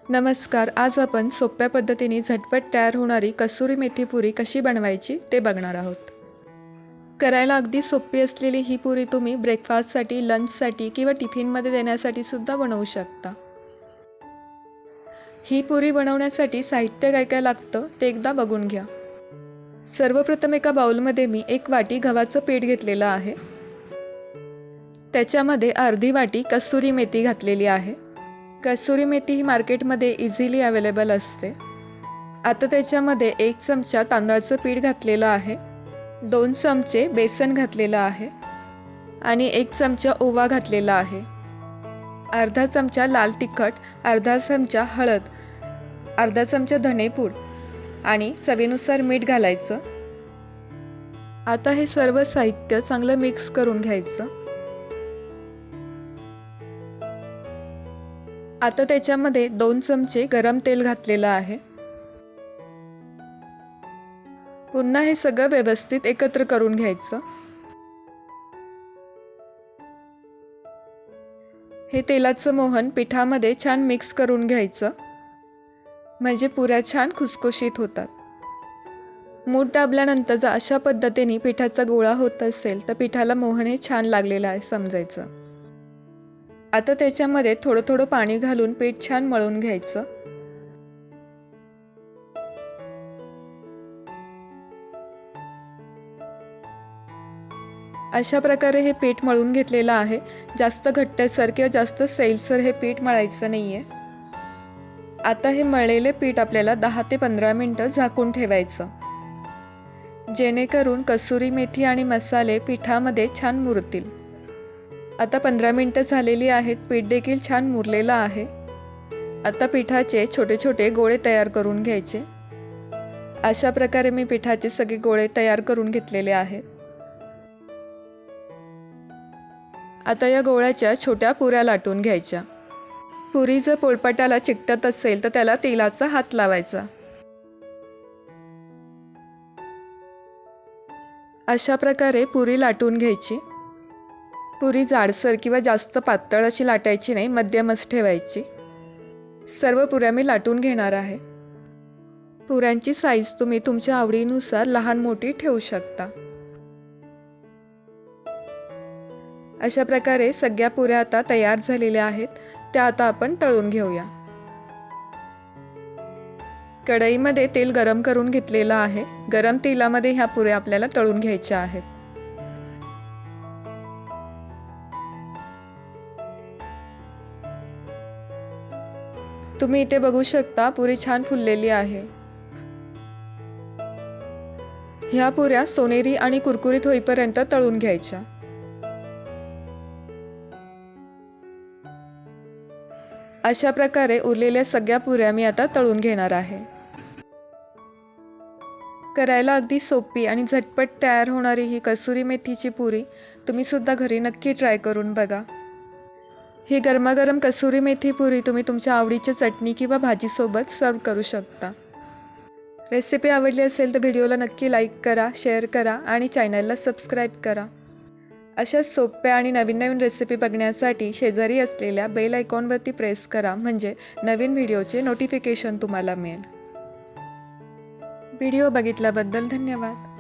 नमस्कार. आज आपण सोप्या पद्धतीने झटपट तयार होणारी कसुरी मेथी पुरी कशी बनवायची ते बघणार आहोत. करायला अगदी सोपी असलेली ही पुरी तुम्ही ब्रेकफास्टसाठी, लंचसाठी किंवा टिफिनमध्ये देण्यासाठी सुद्धा बनवू शकता. ही पुरी बनवण्यासाठी साहित्य काय काय लागतं ते एकदा बघून घ्या. सर्वप्रथम एका बाउलमध्ये मी 1 वाटी गव्हाचं पीठ घेतलेलं आहे. त्याच्यामध्ये अर्धी वाटी कसुरी मेथी घातलेली आहे. कसुरी मेथी ही मार्केटमध्ये इझिली अवेलेबल असते. आता त्याच्यामध्ये 1 चमचा तांदळाचं पीठ घातलेलं आहे, 2 चमचे बेसन घातलेलं आहे आणि 1 चमचा ओवा घातलेला आहे. अर्धा चमचा लाल तिखट, अर्धा चमचा हळद, अर्धा चमचा धनेपूड आणि चवीनुसार मीठ घालायचं. आता हे सर्व साहित्य चांगलं मिक्स करून घ्यायचं. आता त्याच्यामध्ये 2 चमचे गरम तेल घातलेलं आहे. पुन्हा हे सगळं व्यवस्थित एकत्र करून घ्यायचं. हे तेलाचं मोहन पिठामध्ये छान मिक्स करून घ्यायचं, म्हणजे पुऱ्या छान खुसखुशीत होतात. मूठ दाबल्यानंतर जर अशा पद्धतीने पिठाचा गोळा होत असेल तर पिठाला मोहन हे छान लागलेलं आहे समजायचं. आता त्याच्यामध्ये थोडं थोडं पाणी घालून पीठ छान मळून घ्यायचं. अशा प्रकारे हे पीठ मळून घेतलेलं आहे. जास्त घट्टसर किंवा जास्त सैलसर हे पीठ मळायचं नाहीये. आता हे मळलेले पीठ आपल्याला 10 ते 15 मिनिटं झाकून ठेवायचं, जेणेकरून कसुरी मेथी आणि मसाले पिठामध्ये छान मुरतील. आता 15 मिनिटं झालेली आहेत. पीठ देखील छान मुरलेलं आहे. आता पिठाचे छोटे छोटे गोळे तयार करून घ्यायचे. अशा प्रकारे मी पिठाचे सगळे गोळे तयार करून घेतलेले आहेत. आता या गोळ्याच्या छोट्या पुऱ्या लाटून घ्यायच्या. पुरी जर पोळपाटाला चिकटत असेल तर त्याला तेलाचा हात लावायचा. अशा प्रकारे पुरी लाटून घ्यायची. पुरी जाडसर किंवा जास्त पातळ अशी लाटायची नाही, मध्यमच ठेवायची. सर्व पुऱ्या मी लाटून घेणार आहे. पुऱ्यांची साईज तुम्ही तुमच्या आवडीनुसार लहान मोठी ठेवू शकता. अशा प्रकारे सगळ्या पुऱ्या आता तयार झालेल्या आहेत. त्या आता आपण तळून घेऊया. कढईमध्ये तेल गरम करून घेतलेलं आहे. गरम तेलामध्ये ह्या पुऱ्या आपल्याला तळून घ्यायच्या आहेत. तुम्ही इथे बघू शकता पुरी छान फुललेली आहे. ह्या पुऱ्या सोनेरी आणि कुरकुरीत होईपर्यंत तळून घ्यायच्या. अशा प्रकारे उरलेल्या सगळ्या पुऱ्या मी आता तळून घेणार आहे. करायला अगदी सोपी आणि झटपट तयार होणारी ही कसुरी मेथीची पुरी तुम्ही सुद्धा घरी नक्की ट्राय करून बघा. ही गरमागरम कसुरी मेथी पुरी तुम्ही तुमच्या आवडीच्या चटणी किंवा भाजीसोबत सर्व करू शकता. रेसिपी आवडली असेल तर व्हिडिओला नक्की लाईक करा, शेअर करा आणि चॅनलला सबस्क्राईब करा. अशा सोप्या आणि नवीन नवीन रेसिपी बघण्यासाठी शेजारी असलेल्या बेल आयकॉनवरती प्रेस करा, म्हणजे नवीन व्हिडिओचे नोटिफिकेशन तुम्हाला मिळेल. व्हिडिओ बघितल्याबद्दल धन्यवाद.